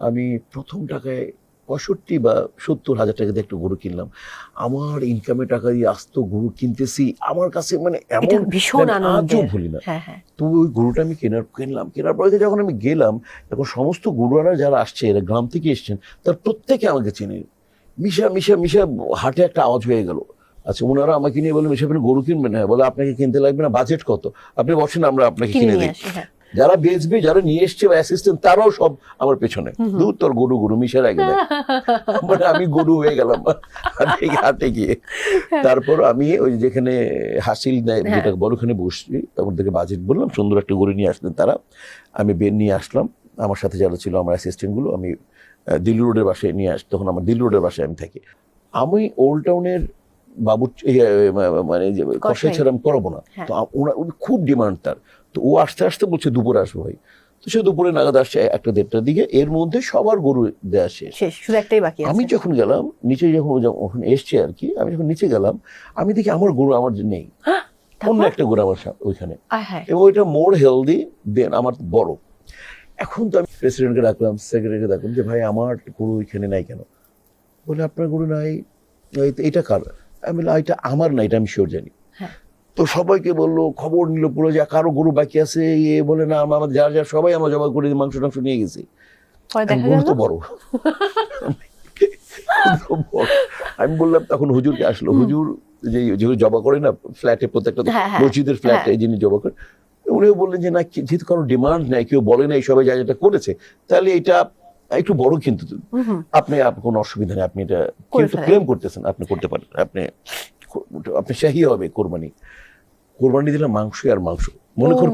আমি প্রথম টাকায় ৬৫ বা ৭০ হাজার টাকা দিয়ে একটা গরু কিনলাম। আমার ইনকামের টাকা দিয়ে আস্ত গরু কিনতেছি, আমার কাছে মানে এটা এমন ভীষণ আমি আজও আনন্দের। ভুলি না। হ্যাঁ হ্যাঁ। তো ওই গরুটা আমি কিনলাম, কেনার পরে যখন আমি গেলাম, এখন সমস্ত গরুয়ারা যারা আসছে এরা গ্রাম থেকে এসছেন, তার প্রত্যেকে আমাকে চেনে। মিশা মিশা মিশা হাটে একটা আওয়াজ হয়ে গেল। আচ্ছা, ওনারা আমাকে নিয়ে বলে, মিশা আপনি গরু কিনবেন? না, বলে আপনাকে কিনতে লাগবে না, বাজেট কত, আপনি বসেন আমরা আপনাকে কিনে কিনে নিয়ে দিই। আসি। হ্যাঁ। যারা বেচবে, যারা নিয়ে এসছে বা অ্যাসিস্ট্যান্ট, তারাও সব আমার পেছনে, দূর তোর গরু গরু মিশার আগে দেখ। মানে আমি গরু হয়ে গেলাম হাটে গিয়ে। তারপর আমি ওই যেখানে হাসিল নেয় যেটা বড়, ওখানে বসছি, আমাদেরকে বাজেট বললাম, সুন্দর একটা গরু নিয়ে আসলেন তারা। আমি বের নিয়ে আসলাম, আমার সাথে যারা ছিল আমার অ্যাসিস্ট্যান্ট গুলো, আমি দিল্লি রোডের বাসায় নিয়ে তখন আমার দিল্লি রোডের বাসায় আমি থাকি। আমি ওল্ড টাউনের বাবু মানে কষাই ছাড়া আমি করাবো না। তো খুব ডিমান্ড তার। তো ও আস্তে আস্তে বলছে দুপুরে আসবো ভাই। তো সে দুপুরে নাগাদ আসছে 1টা-1:30টার দিকে। এর মধ্যে সবার গরু দেয়া শেষ, শুধু একটাই বাকি আছে। আমি যখন গেলাম নিচে, যখন এসছে আর কি, আমি যখন নিচে গেলাম, আমি দেখি আমার গরু আমার নেই, অন্য একটা গরু আমার ওইখানে, এবং ওইটা মোর হেলদি দেন আমার বড়। এখন তো আমি প্রেসিডেন্টকে ডাকলাম, সেক্রেটারিকে ডাকলাম যে ভাই আমার গরু ওইখানে নাই কেন? বলে আপনার গরু নাই, এটা কার? আমি বললাম এটা আমার না, এটা আমি শিওর জানি। তো সবাইকে বললো, খবর নিল পুরো, যে কারো গরু বাকি আছে, বলে না আমার যার যার সবাই আমরা জমা করে মাংস টাংস নিয়ে গেছি। গরু তো বড়। আমি বললাম, তখন হুজুরকে আসলো, হুজুর যে জবা করে না ফ্ল্যাটে, প্রত্যেকটা মসজিদের ফ্ল্যাটে যিনি জবা করে, উনিও বললেন যে না, যেহেতু কারো ডিমান্ড নাই, কেউ বলে নাই, সবাই যা যেটা করেছে, তাহলে এটা একটু বড়, কিন্তু আপনি কোনো অসুবিধা নেই, আপনি এটা কিন্তু ক্লেম করতেছেন, আপনি করতে পারেন, আপনি শাহী হবে কোরবানি। কোরবানি দিলাম মাংস আর মাংস, মনে করো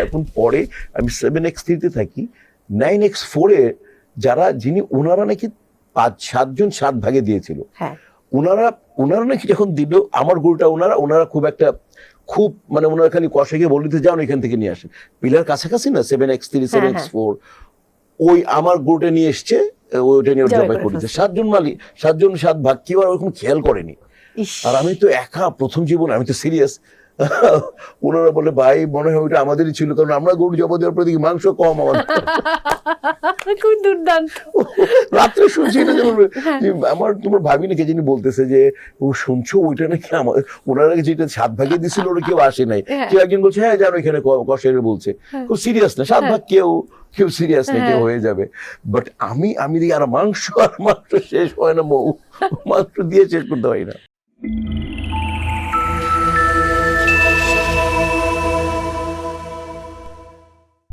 এখন পরে আমি 7x3-তে থাকি, 9x4-এ যারা যিনি ওনারা নাকি 5-7 জন 7 ভাগে দিয়েছিল, ওনারা নাকি যখন দিল আমার গরুটা, ওনারা খুব মানে ওনারা খালি কষে গিয়ে বলতে যান এখান থেকে নিয়ে আসেন, পিলার কাছাকাছি না 7x3 7x4, ওই আমার গরুটা নিয়ে এসছে, ওইটা নিয়ে জবাই করেছে। 7 জন মালিক, 7 জন 7 ভাগ, কেউ আর ওরকম খেয়াল করেনি। আর আমি তো একা, প্রথম জীবন, আমি তো সিরিয়াস। ওনারা বলে ভাই মনে হয় ওইটা আমাদেরই ছিল, কারণ আমরা গরু জবা দেওয়ার পর দেখি মাংস কম আমাদের। খুব দুর্দান্ত। রাত্রে শুনছি এটা, আমার তোমার ভাবি নাকি যিনি বলতেছে যে ও শুনছো ওইটা নাকি আমার, ওনারা যেটা 7 ভাগে দিছিল ওরা কেউ আসে নাই, কেউ একজন বলছে হ্যাঁ জানো এখানে কষাইরে বলছে, খুব সিরিয়াস না 7 ভাগ, কেউ সিরিয়াস না, কেউ হয়ে যাবে। বাট আমি দেখি আর মাংস শেষ হয় না, মাংস দিয়ে শেষ করতে হয় না।